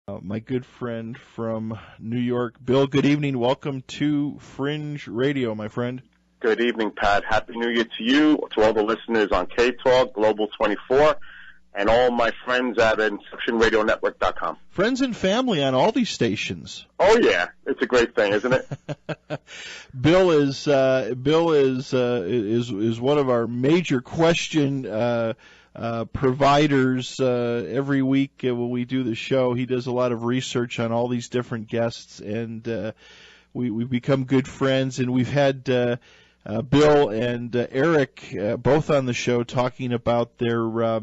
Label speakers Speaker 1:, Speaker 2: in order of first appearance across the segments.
Speaker 1: My good friend from New York, Bill. Good evening. Welcome to Fringe Radio, my friend.
Speaker 2: Good evening, Pat. Happy New Year to you, to all the listeners on K-Talk, Global 24, and all my friends at InceptionRadioNetwork.com.
Speaker 1: Friends and family on all these stations.
Speaker 2: Oh yeah, it's a great thing, isn't it?
Speaker 1: Bill is one of our major question providers every week when we do the show. He does a lot of research on all these different guests, and we've become good friends. And we've had Bill and Eric both on the show talking about their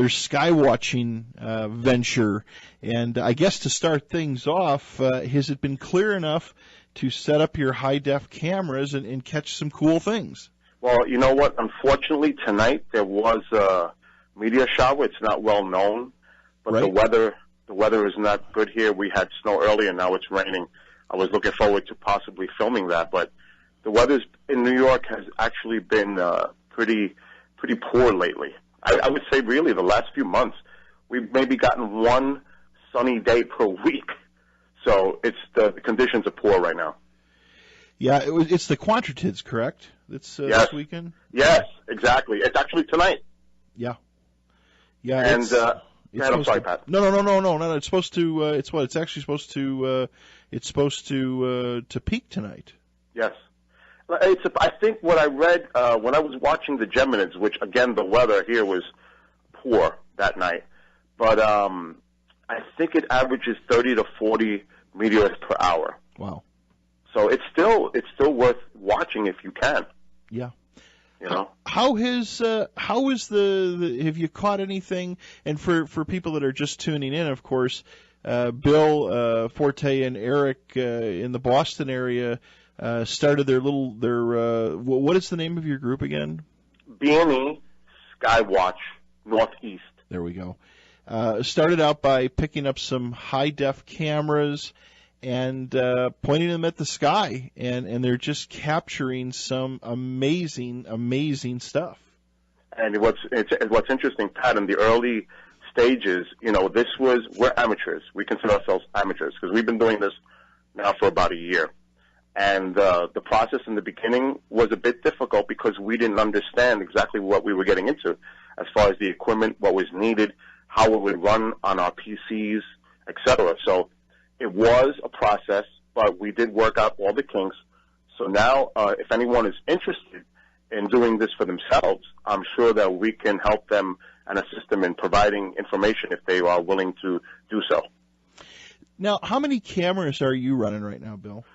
Speaker 1: sky watching venture. And I guess to start things off, has it been clear enough to set up your high-def cameras and catch some cool things?
Speaker 2: Well, you know what? Unfortunately, tonight there was a meteor shower. It's not well known, but
Speaker 1: right.
Speaker 2: the weather is not good here. We had snow earlier, and now it's raining. I was looking forward to possibly filming that, but the weather in New York has actually been pretty poor lately. I would say really the last few months we've maybe gotten one sunny day per week, so the conditions are poor right now.
Speaker 1: Yeah, it's the Quantritids, correct? It's
Speaker 2: yes.
Speaker 1: This weekend.
Speaker 2: Yes, exactly. It's actually tonight.
Speaker 1: Yeah.
Speaker 2: And I'm sorry, Pat.
Speaker 1: No. It's supposed to. It's actually supposed to. It's supposed to peak tonight.
Speaker 2: Yes. I think what I read when I was watching the Geminids, which again the weather here was poor that night, but I think it averages 30 to 40 meteors per hour.
Speaker 1: Wow.
Speaker 2: So it's still worth watching if you can.
Speaker 1: Yeah.
Speaker 2: You know.
Speaker 1: How is have you caught anything? And for people that are just tuning in, of course, Bill, Forte, and Eric in the Boston area started their what is the name of your group again?
Speaker 2: B&E Skywatch Northeast.
Speaker 1: There we go. Started out by picking up some high-def cameras and pointing them at the sky, and they're just capturing some amazing stuff.
Speaker 2: And what's interesting, Pat, in the early stages, we're amateurs. We consider ourselves amateurs because we've been doing this now for about a year. And the process in the beginning was a bit difficult because we didn't understand exactly what we were getting into as far as the equipment, what was needed, how it would run on our PCs, etc. So it was a process, but we did work out all the kinks. So now, if anyone is interested in doing this for themselves, I'm sure that we can help them and assist them in providing information if they are willing to do so.
Speaker 1: Now, how many cameras are you running right now, Bill?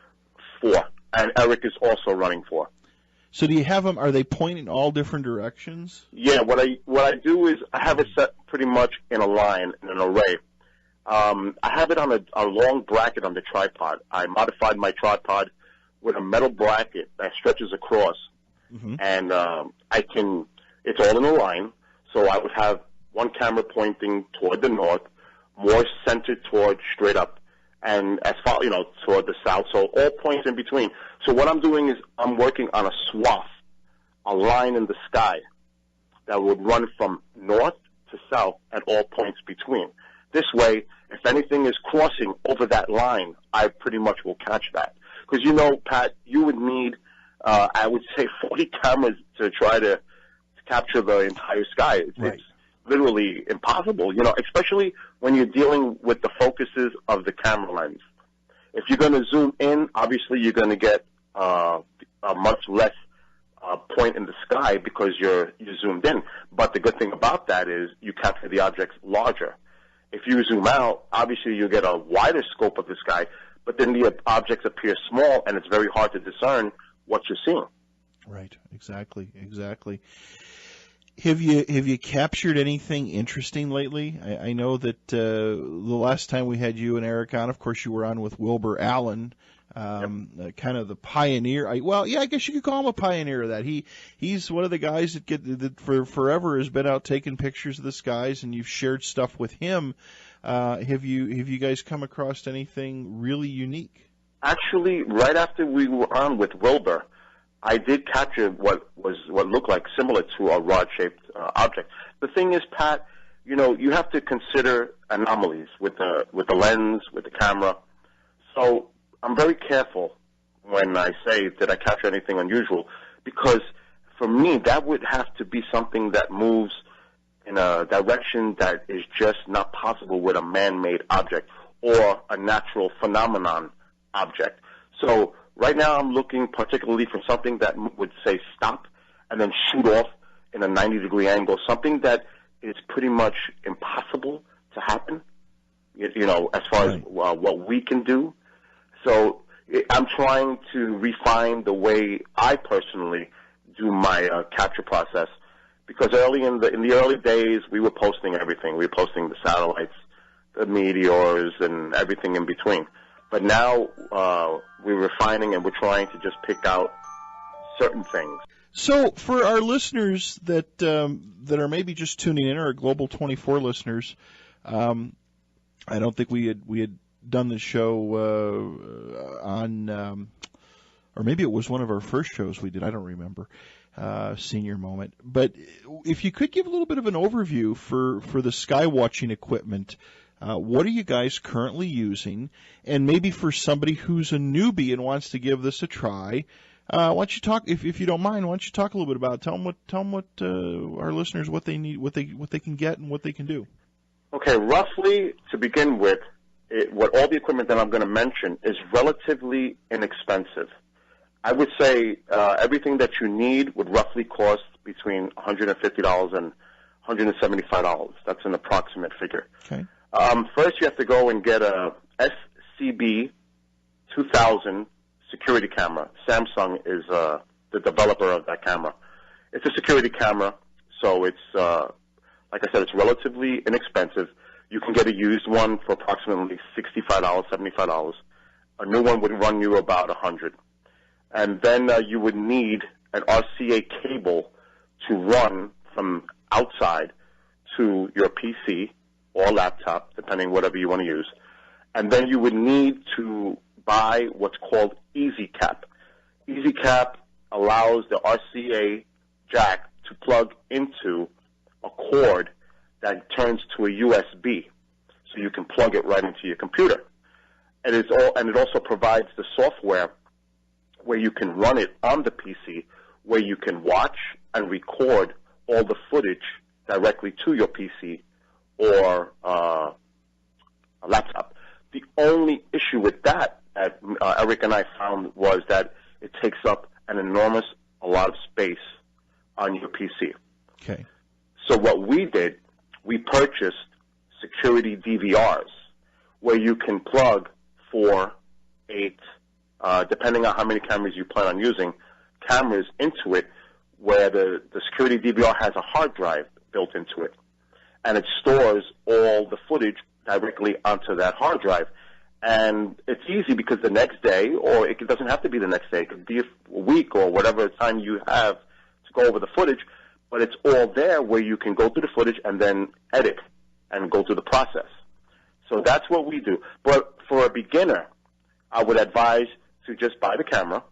Speaker 2: 4, and Eric is also running 4.
Speaker 1: So do you have them? Are they pointing all different directions?
Speaker 2: Yeah. What I do is I have it set pretty much in a line, in an array. I have it on a long bracket on the tripod. I modified my tripod with a metal bracket that stretches across, and it's all in a line. So I would have one camera pointing toward the north, more centered toward straight up, and as far, toward the south, so all points in between. So what I'm doing is I'm working on a swath, a line in the sky that would run from north to south at all points between. This way, if anything is crossing over that line, I pretty much will catch that. Because, Pat, you would need, I would say, 40 cameras to try to capture the entire sky. It's literally impossible, especially when you're dealing with the focuses of the camera lens. If you're going to zoom in, obviously you're going to get a much less point in the sky because you're zoomed in. But the good thing about that is you capture the objects larger. If you zoom out, obviously you get a wider scope of the sky, but then the objects appear small and it's very hard to discern what you're seeing.
Speaker 1: Right, exactly. Have you captured anything interesting lately? I know that the last time we had you and Eric on, of course, you were on with Wilbur Allen, kind of the pioneer. I guess you could call him a pioneer of that. He's one of the guys that for forever has been out taking pictures of the skies, and you've shared stuff with him. Have you guys come across anything really unique?
Speaker 2: Actually, right after we were on with Wilbur, I did capture what looked like similar to a rod-shaped object. The thing is, Pat, you have to consider anomalies with the lens, with the camera. So I'm very careful when I say, did I capture anything unusual? Because for me, that would have to be something that moves in a direction that is just not possible with a man-made object or a natural phenomenon object. So right now I'm looking particularly for something that would say stop and then shoot off in a 90-degree angle, something that is pretty much impossible to happen, as far as what we can do. So I'm trying to refine the way I personally do my capture process, because in the early days we were posting everything. We were posting the satellites, the meteors, and everything in between. But now we're refining and we're trying to just pick out certain things.
Speaker 1: So for our listeners that are maybe just tuning in, or Global 24 listeners, I don't think we had done the show on, or maybe it was one of our first shows we did. I don't remember. Senior moment. But if you could give a little bit of an overview for the sky watching equipment, what are you guys currently using? And maybe for somebody who's a newbie and wants to give this a try, why don't you talk, if you don't mind, why don't you talk a little bit about it? Tell them what our listeners, what they need, what they can get and what they can do.
Speaker 2: Okay, roughly to begin with, what all the equipment that I'm going to mention is relatively inexpensive. I would say everything that you need would roughly cost between $150 and $175. That's an approximate figure.
Speaker 1: Okay.
Speaker 2: First, you have to go and get a SCB 2000 security camera. Samsung is the developer of that camera. It's a security camera, so it's, like I said, it's relatively inexpensive. You can get a used one for approximately $65, $75. A new one would run you about $100. And then you would need an RCA cable to run from outside to your PC or laptop, depending whatever you want to use. And then you would need to buy what's called EasyCap. EasyCap allows the RCA jack to plug into a cord that turns to a USB, so you can plug it right into your computer. And it also provides the software where you can run it on the PC, where you can watch and record all the footage directly to your PC or a laptop. The only issue with that Eric and I found was that it takes up a lot of space on your PC.
Speaker 1: Okay.
Speaker 2: So what we did, we purchased security DVRs where you can plug 4, 8, depending on how many cameras you plan on using, cameras into it, where the security DVR has a hard drive built into it. And it stores all the footage directly onto that hard drive. And it's easy because the next day, or it doesn't have to be the next day, it could be a week or whatever time you have to go over the footage, but it's all there where you can go through the footage and then edit and go through the process. So that's what we do. But for a beginner, I would advise to just buy the camera.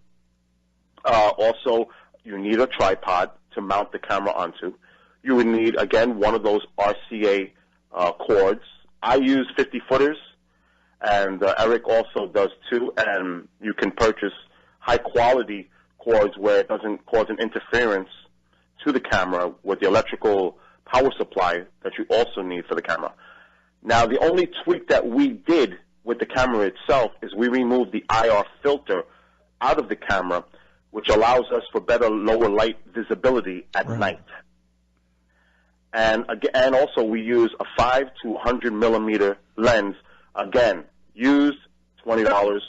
Speaker 2: Also, you need a tripod to mount the camera onto. You would need, again, one of those RCA cords. I use 50-footers, and Eric also does too, and you can purchase high-quality cords where it doesn't cause an interference to the camera with the electrical power supply that you also need for the camera. Now, the only tweak that we did with the camera itself is we removed the IR filter out of the camera, which allows us for better lower light visibility at night. And also we use a 5 to 100 millimeter lens. Again, used, $20.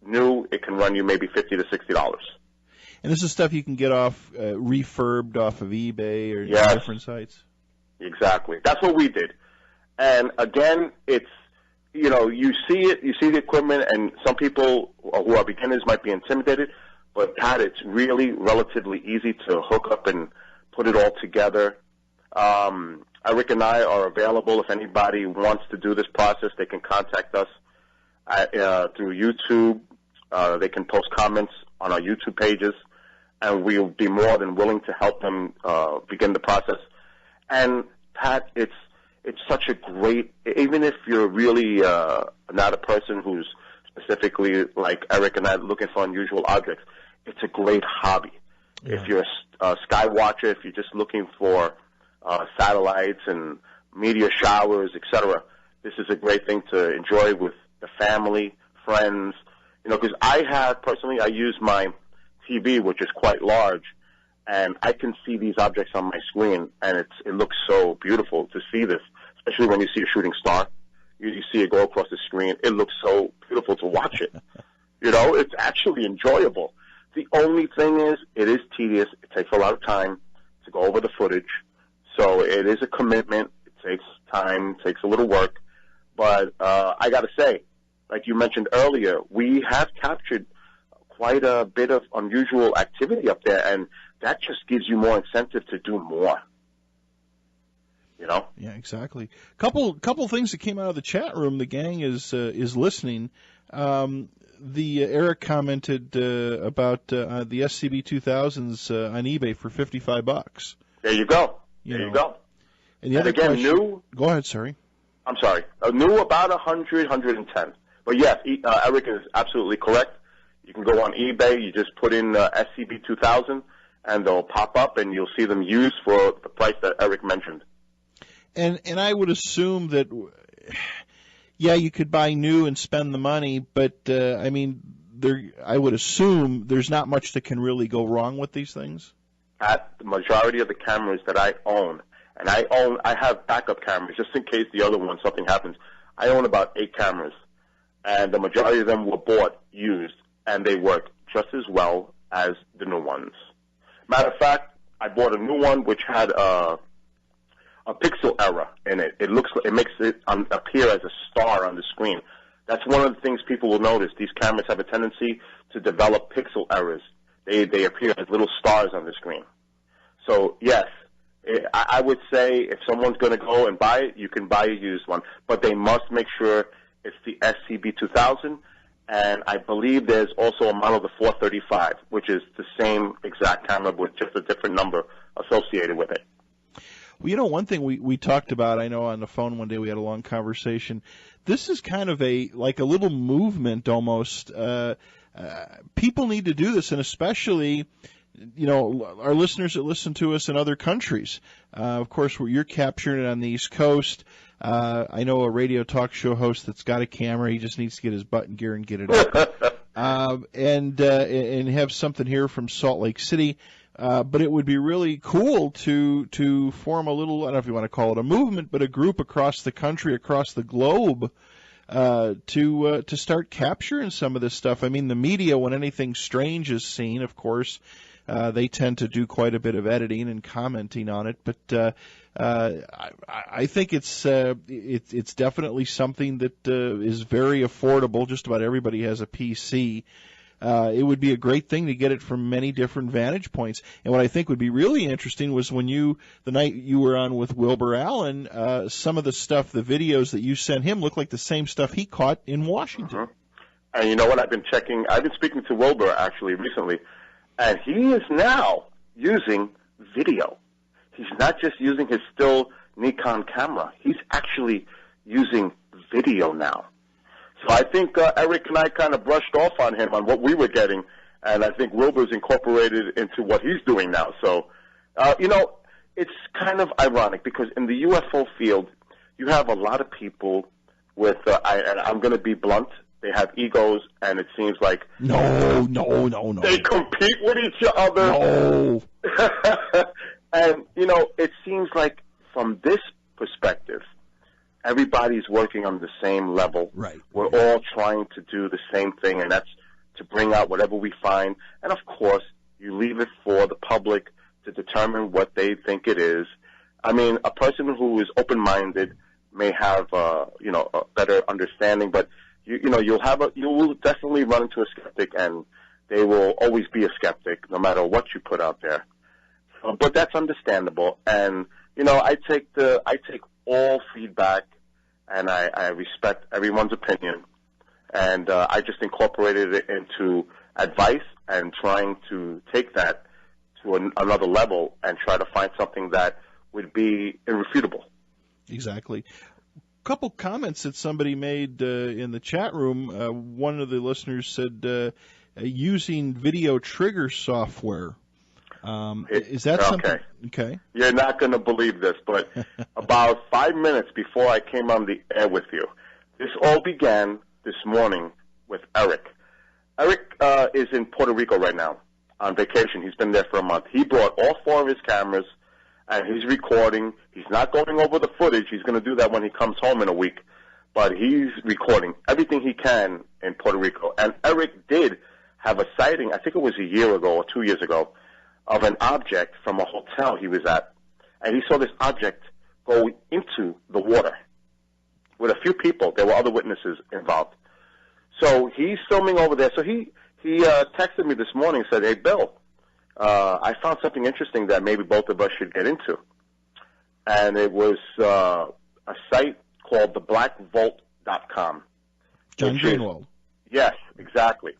Speaker 2: New, it can run you maybe $50 to $60.
Speaker 1: And this is stuff you can get off refurbed off of eBay or different sites?
Speaker 2: Exactly. That's what we did. And again, it's, you see the equipment, and some people who are beginners might be intimidated, but Pat, it's really relatively easy to hook up and put it all together. Eric and I are available. If anybody wants to do this process, they can contact us through YouTube. They can post comments on our YouTube pages, and we'll be more than willing to help them begin the process. And Pat, it's such a great, even if you're really not a person who's specifically like Eric and I looking for unusual objects, it's a great hobby. Yeah. If you're a sky watcher, if you're just looking for satellites and meteor showers, etc., this is a great thing to enjoy with the family, friends. Because I use my TV, which is quite large, and I can see these objects on my screen, and it looks so beautiful to see this, especially when you see a shooting star. You see it go across the screen. It looks so beautiful to watch it. It's actually enjoyable. The only thing is, it is tedious. It takes a lot of time to go over the footage. So it is a commitment. It takes time, takes a little work. But I got to say, like you mentioned earlier, we have captured quite a bit of unusual activity up there, and that just gives you more incentive to do more.
Speaker 1: Yeah, exactly. Couple things that came out of the chat room. The gang is listening. Eric commented about the SCB 2000s on eBay for $55.
Speaker 2: There you go. You go.
Speaker 1: And the other
Speaker 2: again,
Speaker 1: question,
Speaker 2: new.
Speaker 1: Go ahead, sorry.
Speaker 2: I'm sorry. New about 100, 110. But yes, Eric is absolutely correct. You can go on eBay. You just put in SCB 2000, and they'll pop up, and you'll see them used for the price that Eric mentioned.
Speaker 1: And I would assume that, yeah, you could buy new and spend the money, but I would assume there's not much that can really go wrong with these things.
Speaker 2: At the majority of the cameras that I own, and I have backup cameras just in case the other one something happens. I own about 8 cameras, and the majority of them were bought used, and they work just as well as the new ones. Matter of fact, I bought a new one which had a pixel error in it. It makes it appear as a star on the screen. That's one of the things people will notice. These cameras have a tendency to develop pixel errors. They appear as little stars on the screen. So yes, I would say if someone's going to go and buy it, you can buy a used one, but they must make sure it's the SCB 2000. And I believe there's also a model, the 435, which is the same exact camera with just a different number associated with it.
Speaker 1: Well, one thing we talked about, I know on the phone one day we had a long conversation. This is kind of like a little movement almost. People need to do this, and especially, our listeners that listen to us in other countries. Of course, you're capturing it on the East Coast. I know a radio talk show host that's got a camera. He just needs to get his button gear and get it up. And have something here from Salt Lake City. But it would be really cool to form a little, I don't know if you want to call it a movement, but a group across the country, across the globe, to start capturing some of this stuff. I mean, the media, when anything strange is seen, of course, they tend to do quite a bit of editing and commenting on it. But I think it's definitely something that is very affordable. Just about everybody has a PC. It would be a great thing to get it from many different vantage points. And what I think would be really interesting was when the night you were on with Wilbur Allen, some of the stuff, the videos that you sent him looked like the same stuff he caught in Washington.
Speaker 2: Mm-hmm. And you know what? I've been speaking to Wilbur actually recently, and he is now using video. He's not just using his still Nikon camera. He's actually using video now. So I think Eric and I kind of brushed off on him on what we were getting, and I think Wilbur's incorporated into what he's doing now. So, it's kind of ironic because in the UFO field, you have a lot of people with, and I'm going to be blunt, they have egos, and it seems like
Speaker 1: no.
Speaker 2: They compete with each other.
Speaker 1: No.
Speaker 2: And, it seems like from this perspective, everybody's working on the same level.
Speaker 1: Right.
Speaker 2: We're all trying to do the same thing, and that's to bring out whatever we find. And, of course, you leave it for the public to determine what they think it is. I mean, a person who is open-minded may have, a better understanding, but, you will definitely run into a skeptic, and they will always be a skeptic no matter what you put out there. But that's understandable. And, I take all feedback, and I respect everyone's opinion, and I just incorporated it into advice and trying to take that to another level and try to find something that would be irrefutable.
Speaker 1: Exactly. Couple comments that somebody made in the chat room. One of the listeners said using video trigger software. Is that something? Okay.
Speaker 2: You're not going to believe this, but about 5 minutes before I came on the air with you, this all began this morning with Eric. Eric is in Puerto Rico right now on vacation. He's been there for a month. He brought all 4 of his cameras, and he's recording. He's not going over the footage. He's going to do that when he comes home in a week. But he's recording everything he can in Puerto Rico. And Eric did have a sighting, I think it was a year ago or 2 years ago, of an object from a hotel he was at. And he saw this object go into the water with a few people. There were other witnesses involved. So he's filming over there. So he texted me this morning and said, "Hey, Bill, I found something interesting that maybe both of us should get into." And it was a site called theblackvault.com.
Speaker 1: John Greenwald.
Speaker 2: Yes, exactly.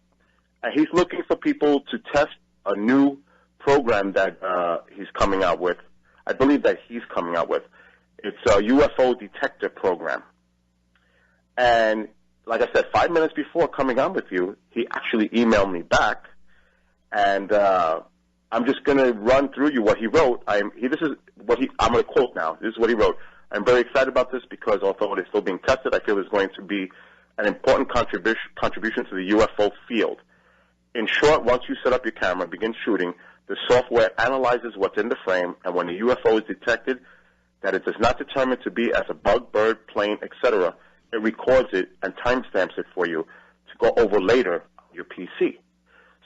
Speaker 2: And he's looking for people to test a new program that he's coming out with. I believe that he's coming out with. It's a UFO detector program. And like I said, 5 minutes before coming on with you, he actually emailed me back. And I'm just going to run through you what he wrote. I'm going to quote now. This is what he wrote. "I'm very excited about this because although it is still being tested, I feel it's going to be an important contribution to the UFO field. In short, once you set up your camera and begin shooting, the software analyzes what's in the frame, and when a UFO is detected that it does not determine to be as a bug, bird, plane, etc., it records it and timestamps it for you to go over later on your PC."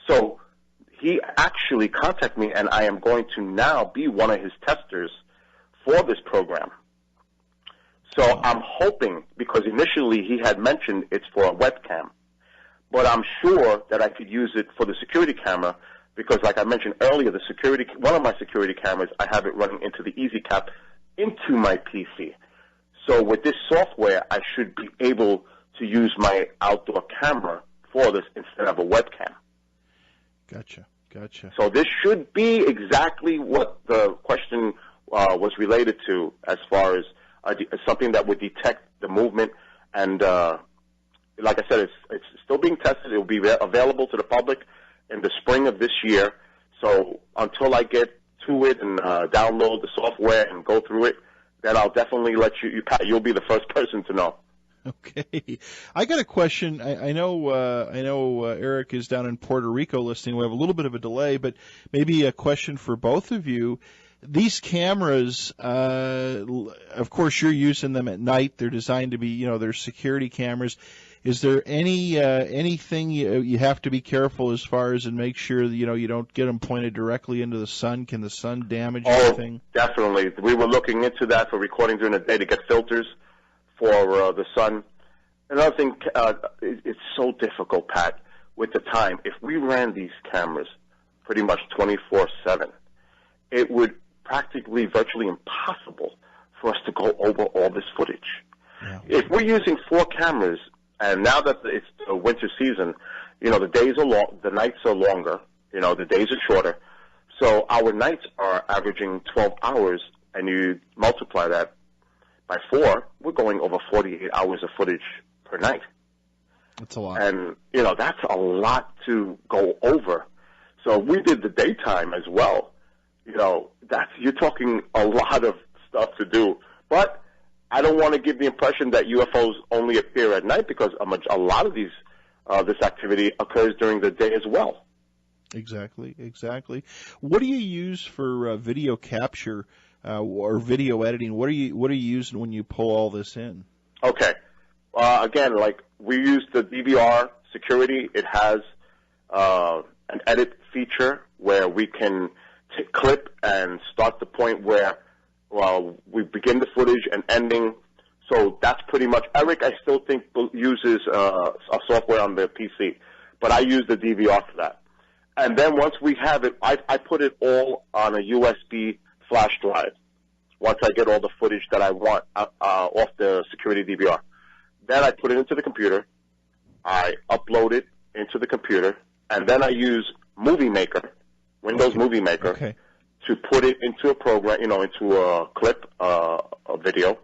Speaker 2: So he actually contacted me, and I am going to now be one of his testers for this program. So I'm hoping, because initially he had mentioned it's for a webcam, but I'm sure that I could use it for the security camera because, like I mentioned earlier, one of my security cameras, I have it running into the EasyCap into my PC. So with this software, I should be able to use my outdoor camera for this instead of a webcam.
Speaker 1: Gotcha.
Speaker 2: So this should be exactly what the question was related to, as far as something that would detect the movement. And like I said, it's still being tested. It will be available to the public in the spring of this year. So until I get to it and download the software and go through it, then I'll definitely let you'll be the first person to know.
Speaker 1: Okay. I got a question. I know Eric is down in Puerto Rico listening. We have a little bit of a delay, but maybe a question for both of you. These cameras, of course, you're using them at night. They're designed to be, they're security cameras. Is there anything you have to be careful as far as and make sure that, you don't get them pointed directly into the sun? Can the sun damage anything?
Speaker 2: Oh, definitely. We were looking into that for recording during the day to get filters for the sun. Another thing, it's so difficult, Pat, with the time. If we ran these cameras pretty much 24/7, it would practically virtually impossible for us to go over all this footage. Yeah. If we're using 4 cameras, and now that it's the winter season, the days are long, the nights are longer, the days are shorter. So our nights are averaging 12 hours, and you multiply that by 4, we're going over 48 hours of footage per night.
Speaker 1: That's a lot.
Speaker 2: And, that's a lot to go over. So we did the daytime as well. You're talking a lot of stuff to do. But I don't want to give the impression that UFOs only appear at night, because a lot of this activity occurs during the day as well.
Speaker 1: Exactly. What do you use for video capture or video editing? What are you using when you pull all this in?
Speaker 2: Okay. Again, like we use the DVR security. It has an edit feature where we can clip and start the point where we begin the footage and ending. So that's pretty much. Eric, I still think, uses a software on the PC, but I use the DVR for that. And then once we have it, I put it all on a USB flash drive. Once I get all the footage that I want off the security DVR, then I put it into the computer. I upload it into the computer, and then I use Movie Maker, Windows Movie Maker, to put it into a program, into a clip, a video,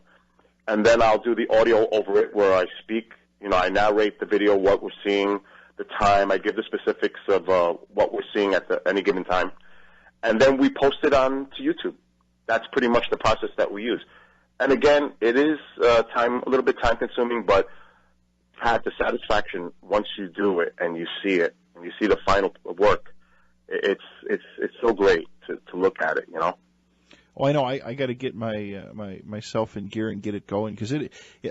Speaker 2: and then I'll do the audio over it where I speak. I narrate the video, what we're seeing, the time. I give the specifics of what we're seeing at any given time. And then we post it on to YouTube. That's pretty much the process that we use. And again, it is a little bit time-consuming, but had the satisfaction once you do it and you see it and you see the final work. It's so great to look at it,
Speaker 1: Oh, I know. I got to get myself in gear and get it going, because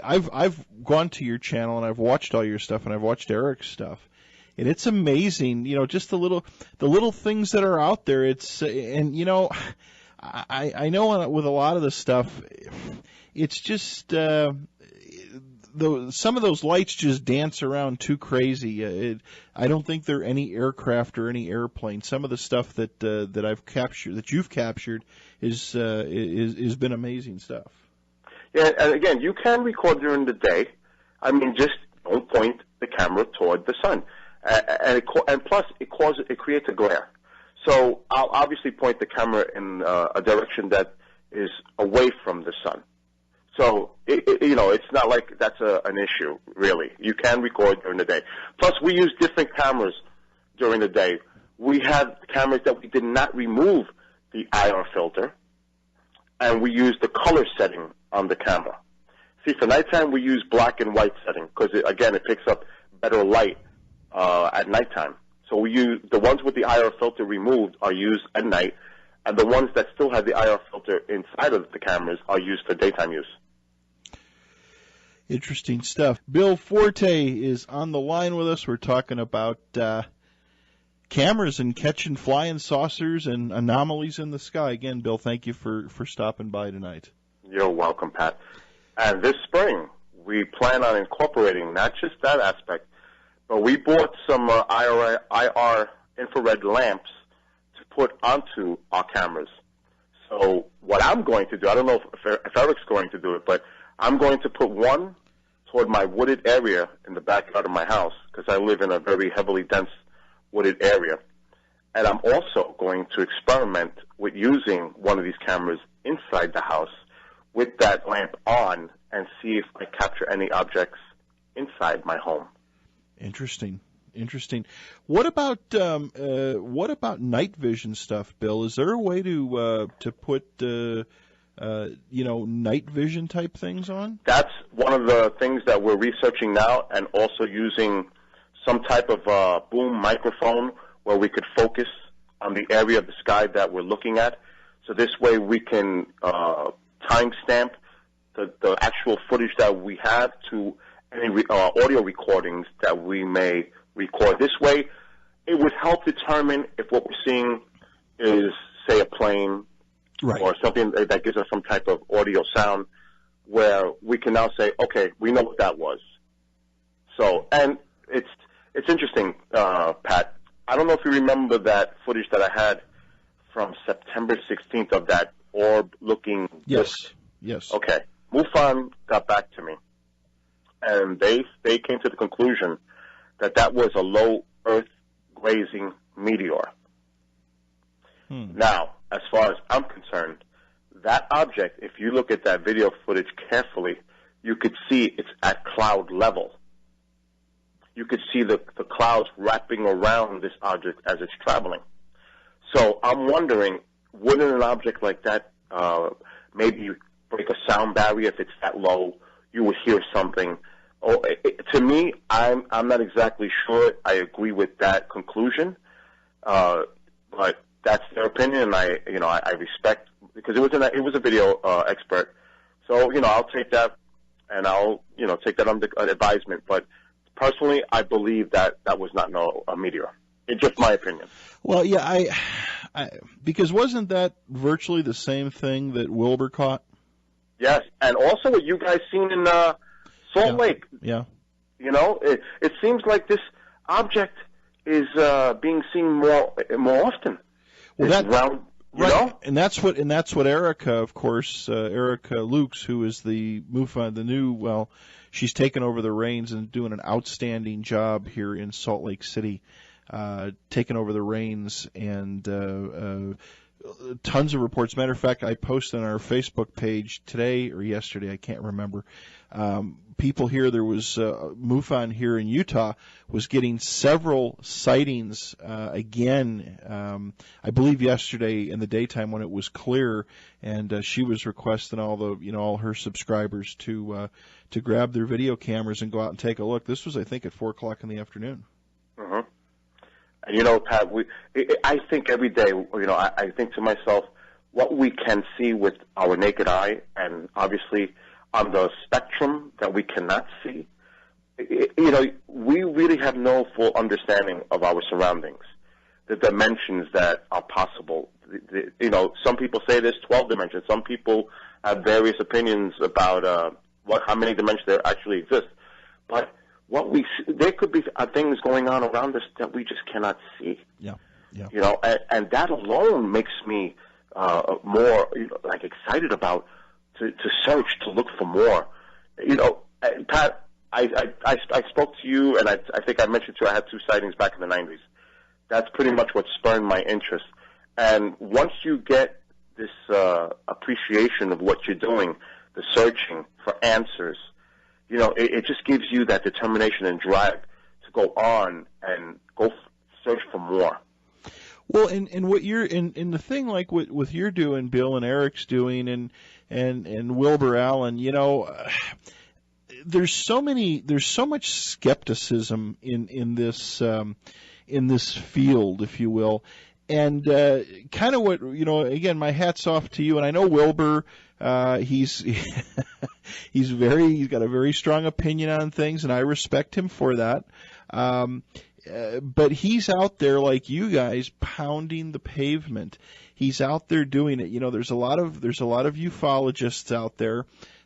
Speaker 1: I've gone to your channel and I've watched all your stuff, and I've watched Eric's stuff, and it's amazing. Just the little things that are out there. I know with a lot of the stuff, it's just some of those lights just dance around too crazy. I don't think they're any aircraft or any airplane. Some of the stuff that I've captured, that you've captured, is been amazing stuff.
Speaker 2: Yeah, and again, you can record during the day. I mean, just don't point the camera toward the sun, and plus it creates a glare. So I'll obviously point the camera in a direction that is away from the sun. So, it's not like that's an issue, really. You can record during the day. Plus, we use different cameras during the day. We have cameras that we did not remove the IR filter, and we use the color setting on the camera. See, for nighttime, we use black and white setting because, again, it picks up better light at nighttime. So we use the ones with the IR filter removed are used at night, and the ones that still have the IR filter inside of the cameras are used for daytime use.
Speaker 1: Interesting stuff. Bill Forte is on the line with us. We're talking about cameras and catching flying saucers and anomalies in the sky. Again, Bill, thank you for stopping by tonight.
Speaker 2: You're welcome, Pat. And this spring, we plan on incorporating not just that aspect, but we bought some IR infrared lamps to put onto our cameras. So what I'm going to do, I don't know if Eric's going to do it, but I'm going to put one toward my wooded area in the backyard of my house, because I live in a very heavily dense wooded area. And I'm also going to experiment with using one of these cameras inside the house with that lamp on and see if I capture any objects inside my home.
Speaker 1: Interesting. What about night vision stuff, Bill? Is there a way to put night vision type things on?
Speaker 2: That's one of the things that we're researching now, and also using some type of boom microphone where we could focus on the area of the sky that we're looking at. So this way we can timestamp the actual footage that we have to any audio recordings that we may record. This way, it would help determine if what we're seeing is, say, a plane,
Speaker 1: right,
Speaker 2: or something that gives us some type of audio sound, where we can now say, okay, we know what that was. So, and it's interesting, Pat. I don't know if you remember that footage that I had from September 16th of that orb-looking disc.
Speaker 1: Yes.
Speaker 2: Okay. MUFON got back to me, and they came to the conclusion that was a low Earth grazing meteor. Now, as far as I'm concerned, that object, if you look at that video footage carefully, you could see it's at cloud level. You could see the clouds wrapping around this object as it's traveling. So I'm wondering, wouldn't an object like that maybe break a sound barrier if it's that low? You would hear something. To me, I'm not exactly sure I agree with that conclusion, but that's their opinion, and I respect, because it was a video expert. So I'll take that, and I'll take that under advisement. But personally, I believe that was not a meteor. It's just my opinion.
Speaker 1: Well, yeah, I because wasn't that virtually the same thing that Wilbur caught?
Speaker 2: Yes, and also what you guys seen in Salt Lake.
Speaker 1: Yeah.
Speaker 2: It seems like this object is being seen more often.
Speaker 1: Well,
Speaker 2: right.
Speaker 1: And that's what Erica, of course, Erica Lukes, who is the MUFON, she's taken over the reins and doing an outstanding job here in Salt Lake City, taking over the reins and tons of reports. Matter of fact, I posted on our Facebook page today or yesterday, I can't remember. People here, there was MUFON here in Utah was getting several sightings again. I believe yesterday in the daytime when it was clear, and she was requesting all her subscribers to grab their video cameras and go out and take a look. This was, I think, at 4:00 in the afternoon.
Speaker 2: Mm-hmm. And Pat, I think every day, I think to myself, what we can see with our naked eye, and obviously on the spectrum that we cannot see, we really have no full understanding of our surroundings, the dimensions that are possible. Some people say there's 12 dimensions. Some people have various opinions about how many dimensions there actually exist. But there could be things going on around us that we just cannot see.
Speaker 1: Yeah.
Speaker 2: And that alone makes me more excited about to search, to look for more. Pat, I spoke to you, and I think I mentioned to you I had 2 sightings back in the 90s. That's pretty much what spurred my interest. And once you get this appreciation of what you're doing, the searching for answers, it just gives you that determination and drive to go on and go search for more.
Speaker 1: Well, and what you're in the thing like what you're doing, Bill, and Eric's doing, and Wilbur Allen, there's so much skepticism in this field, if you will, and kind of what again, my hat's off to you, and I know Wilbur. He's got a very strong opinion on things, and I respect him for that. But he's out there like you guys, pounding the pavement. He's out there doing it. There's a lot of ufologists out there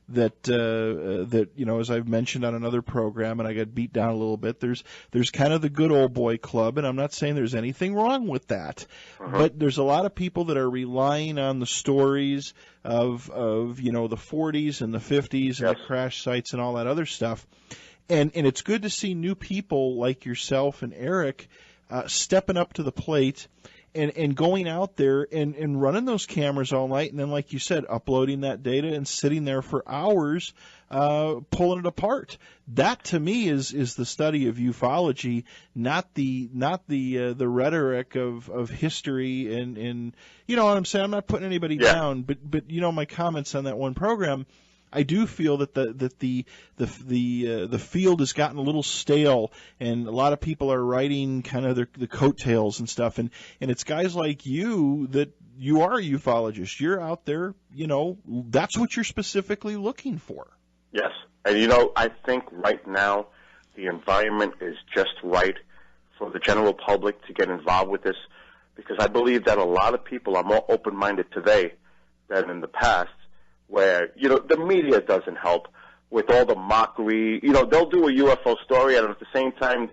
Speaker 1: that as I've mentioned on another program, and I got beat down a little bit. There's kind of the good old boy club, and I'm not saying there's anything wrong with that, but there's a lot of people that are relying on the stories of the 40s and the 50s and the crash sites and all that other stuff. And it's good to see new people like yourself and Eric stepping up to the plate and going out there and running those cameras all night, and then, like you said, uploading that data and sitting there for hours pulling it apart. That, to me, is the study of ufology, not the rhetoric of history and you know what I'm saying. I'm not putting anybody down, but my comments on that one program. I do feel that the field has gotten a little stale, and a lot of people are writing kind of the coattails and stuff, and it's guys like you that you are a ufologist. You're out there, that's what you're specifically looking for.
Speaker 2: Yes, and I think right now the environment is just right for the general public to get involved with this, because I believe that a lot of people are more open-minded today than in the past, where, the media doesn't help with all the mockery. They'll do a UFO story and at the same time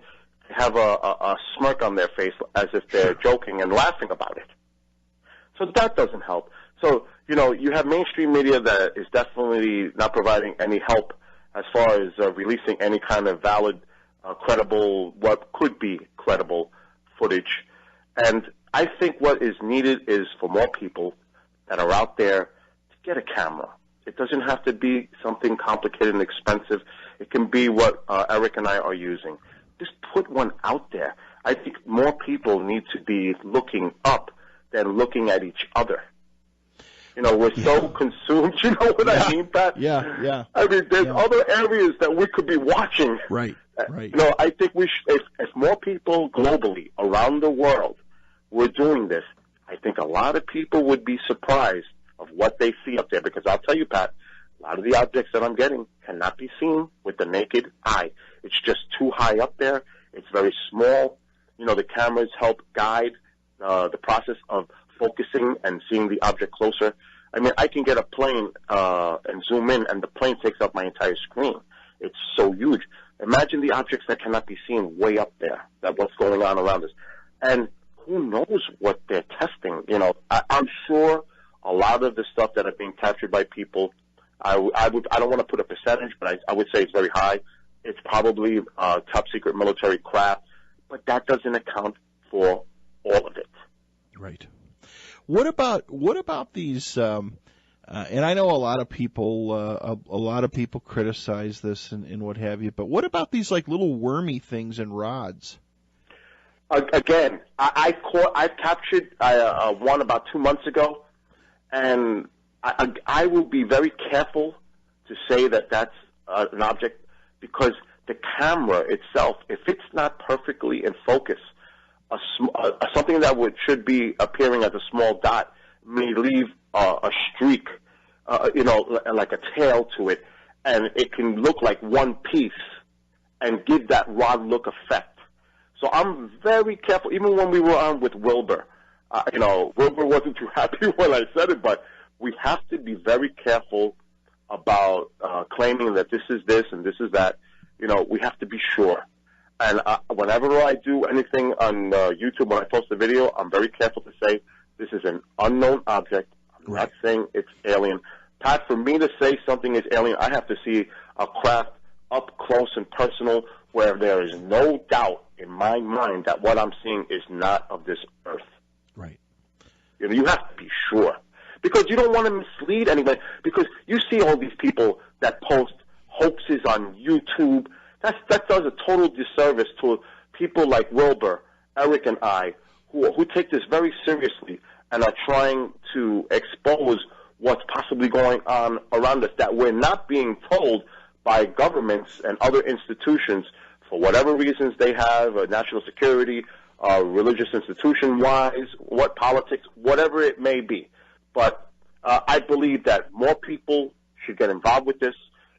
Speaker 2: have a smirk on their face as if they're joking and laughing about it. So that doesn't help. So, you have mainstream media that is definitely not providing any help as far as releasing any kind of valid, credible, what could be credible footage. And I think what is needed is for more people that are out there get a camera. It doesn't have to be something complicated and expensive. It can be what Eric and I are using. Just put one out there. I think more people need to be looking up than looking at each other. We're so consumed. You know what I mean, Pat?
Speaker 1: Yeah.
Speaker 2: I mean, there's other areas that we could be watching.
Speaker 1: Right.
Speaker 2: I think we should, if more people globally around the world were doing this, I think a lot of people would be surprised of what they see up there, because I'll tell you, Pat, a lot of the objects that I'm getting cannot be seen with the naked eye. It's just too high up there. It's very small. The cameras help guide the process of focusing and seeing the object closer. I mean, I can get a plane and zoom in, and the plane takes up my entire screen. It's so huge. Imagine the objects that cannot be seen way up there, that what's going on around us. And who knows what they're testing. I'm sure a lot of the stuff that are being captured by people, I don't want to put a percentage, but I would say it's very high. It's probably top secret military craft, but that doesn't account for all of it.
Speaker 1: Right. What about these? And I know a lot of people criticize this and what have you. But what about these like little wormy things and rods?
Speaker 2: Again, I captured one about 2 months ago, and I will be very careful to say that that's an object, because the camera itself, if it's not perfectly in focus, something that should be appearing as a small dot may leave a streak, like a tail to it, and it can look like one piece and give that rod look effect. So I'm very careful. Even when we were on with Wilbur, Wilbur wasn't too happy when I said it, but we have to be very careful about claiming that this is this and this is that. We have to be sure. And whenever I do anything on YouTube, when I post a video, I'm very careful to say this is an unknown object. I'm not saying it's alien. Pat, for me to say something is alien, I have to see a craft up close and personal where there is no doubt in my mind that what I'm seeing is not of this earth.
Speaker 1: Right.
Speaker 2: You have to be sure. Because you don't want to mislead anyone. Because you see all these people that post hoaxes on YouTube. That does a total disservice to people like Wilbur, Eric, and I, who take this very seriously and are trying to expose what's possibly going on around us that we're not being told by governments and other institutions for whatever reasons they have, national security, religious institution-wise, what politics, whatever it may be. But I believe that more people should get involved with this.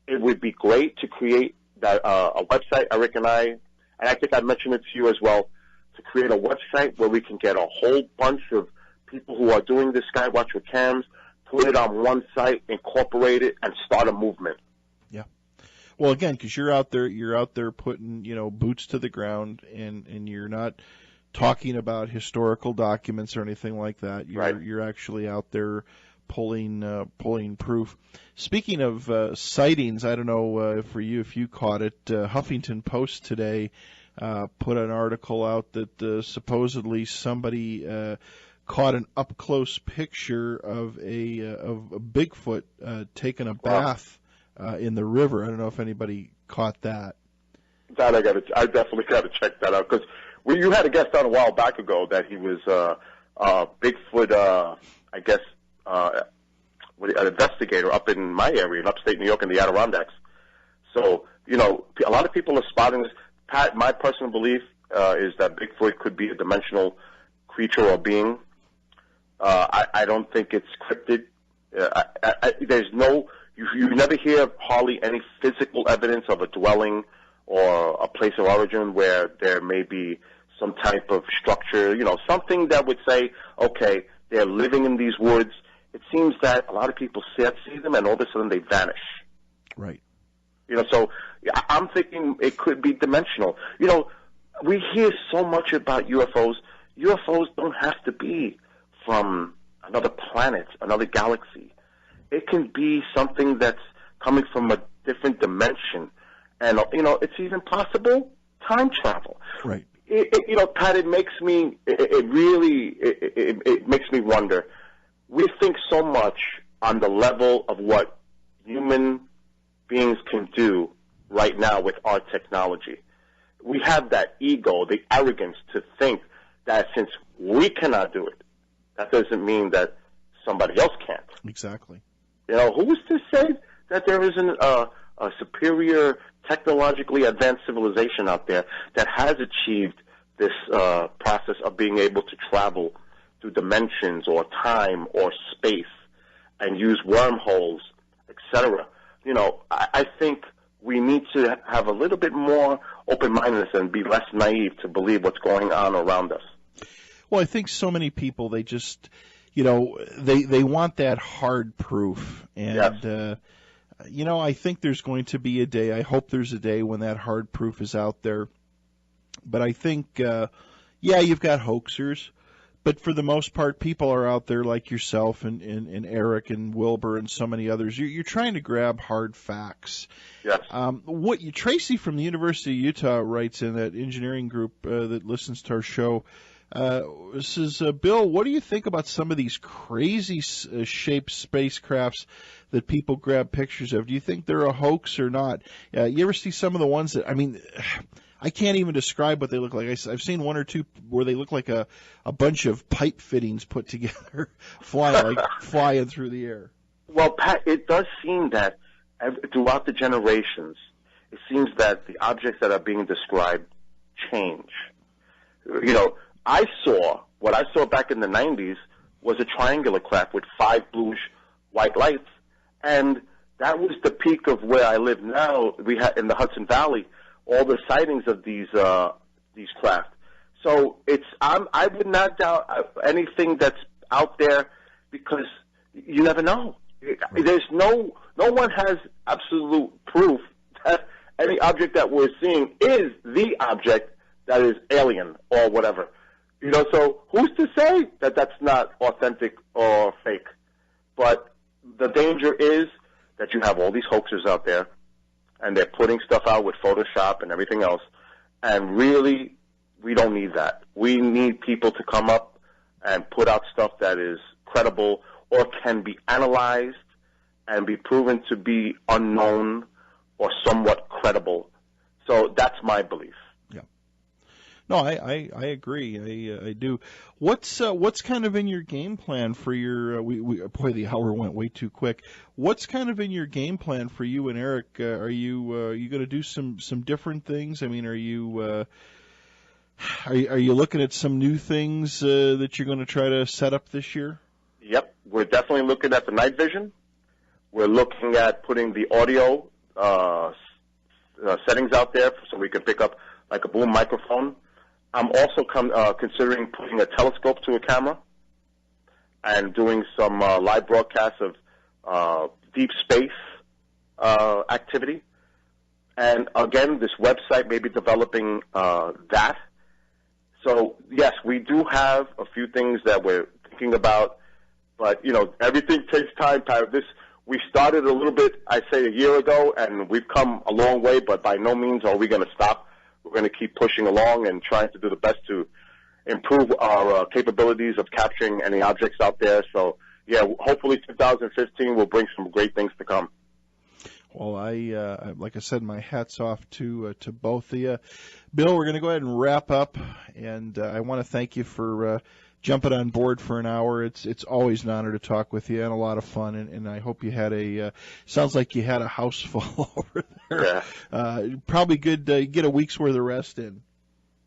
Speaker 2: It would be great to create a website, Eric and I think I mentioned it to you as well, to create a website where we can get a whole bunch of people who are doing this Skywatch with cams, put it on one site, incorporate it, and start a movement.
Speaker 1: Yeah. Well, again, because you're out there putting, boots to the ground, and you're not talking about historical documents or anything like that. You're actually out there pulling proof. Speaking of sightings, I don't know for you if you caught it. Huffington Post today put an article out that supposedly somebody caught an up close picture of a Bigfoot taking a bath in the river. I don't know if anybody caught that.
Speaker 2: I definitely got to check that out, because you had a guest on a while back ago that he was Bigfoot, I guess. An investigator up in my area, in upstate New York, in the Adirondacks. So, a lot of people are spotting this. Pat, my personal belief is that Bigfoot could be a dimensional creature or being. I don't think it's cryptid. There's no, you never hear hardly any physical evidence of a dwelling or a place of origin where there may be some type of structure, something that would say, okay, they're living in these woods. It seems that a lot of people see them, and all of a sudden they vanish.
Speaker 1: Right.
Speaker 2: So I'm thinking it could be dimensional. We hear so much about UFOs. UFOs don't have to be from another planet, another galaxy. It can be something that's coming from a different dimension. And, it's even possible time travel.
Speaker 1: Right.
Speaker 2: Pat, it makes me, it makes me wonder. We think so much on the level of what human beings can do right now with our technology. We have that ego, the arrogance to think that since we cannot do it, that doesn't mean that somebody else can't.
Speaker 1: Exactly.
Speaker 2: Who is to say that there isn't a superior, technologically advanced civilization out there that has achieved this process of being able to travel through dimensions or time or space and use wormholes, etc. I think we need to have a little bit more open-mindedness and be less naive to believe what's going on around us.
Speaker 1: Well, I think so many people, they just, they want that hard proof. And,
Speaker 2: yes.
Speaker 1: I think there's going to be a day, I hope there's a day when that hard proof is out there. But I think, you've got hoaxers. But for the most part, people are out there like yourself and Eric and Wilbur and so many others. You're trying to grab hard facts.
Speaker 2: Yes.
Speaker 1: Tracy from the University of Utah writes in that engineering group that listens to our show, This is Bill. What do you think about some of these crazy shaped spacecrafts that people grab pictures of? Do you think they're a hoax or not? You ever see some of the ones that, I mean, I can't even describe what they look like. I've seen one or two where they look like a bunch of pipe fittings put together, flying through the air.
Speaker 2: Well, Pat, it does seem that throughout the generations, it seems that the objects that are being described change. You know, what I saw back in the 90s was a triangular craft with 5 bluish white lights, and that was the peak of where I live now. We had in the Hudson Valley all the sightings of these craft. So I would not doubt anything that's out there, because you never know. There's no one has absolute proof that any object that we're seeing is the object that is alien or whatever. You know, so who's to say that that's not authentic or fake? But the danger is that you have all these hoaxers out there, and they're putting stuff out with Photoshop and everything else, and really, we don't need that. We need people to come up and put out stuff that is credible or can be analyzed and be proven to be unknown or somewhat credible. So that's my belief.
Speaker 1: Yeah. No, I agree. I do. What's kind of in your game plan for your? Boy, the hour went way too quick. What's kind of in your game plan for you and Eric? Are you going to do some different things? I mean, are you looking at some new things that you're going to try to set up this year?
Speaker 2: Yep, we're definitely looking at the night vision. We're looking at putting the audio settings out there so we can pick up like a boom microphone. I'm also considering putting a telescope to a camera and doing some live broadcasts of deep space activity. And again, this website may be developing that. So yes, we do have a few things that we're thinking about, but you know, everything takes time. We started a little bit, I'd say, a year ago, and we've come a long way, but by no means are we going to stop. We're going to keep pushing along and trying to do the best to improve our capabilities of capturing any objects out there. So, yeah, hopefully 2015 will bring some great things to come.
Speaker 1: Well, like I said, my hat's off to both of you. Bill, we're going to go ahead and wrap up, and I want to thank you for jumping on board for an hour. It's always an honor to talk with you and a lot of fun, and I hope you had sounds like you had a house full over there.
Speaker 2: Yeah.
Speaker 1: Probably good get a week's worth of rest in.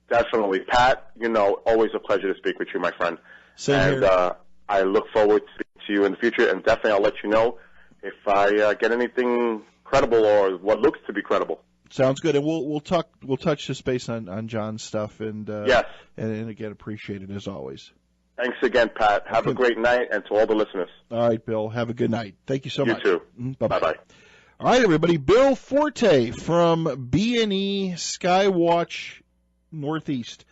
Speaker 2: Definitely. Pat, you know, always a pleasure to speak with you, my friend.
Speaker 1: Same here.
Speaker 2: I look forward to speaking to you in the future, and definitely I'll let you know if I get anything credible or what looks to be credible.
Speaker 1: Sounds good, and we'll touch the space on John's stuff, and
Speaker 2: yes,
Speaker 1: and again, appreciate it as always.
Speaker 2: Thanks again, Pat. Have a great night, and to all the listeners.
Speaker 1: All right, Bill. Have a good night. Thank you so much.
Speaker 2: You too.
Speaker 1: Bye-bye. All right, everybody. Bill Forte from B&E Skywatch Northeast.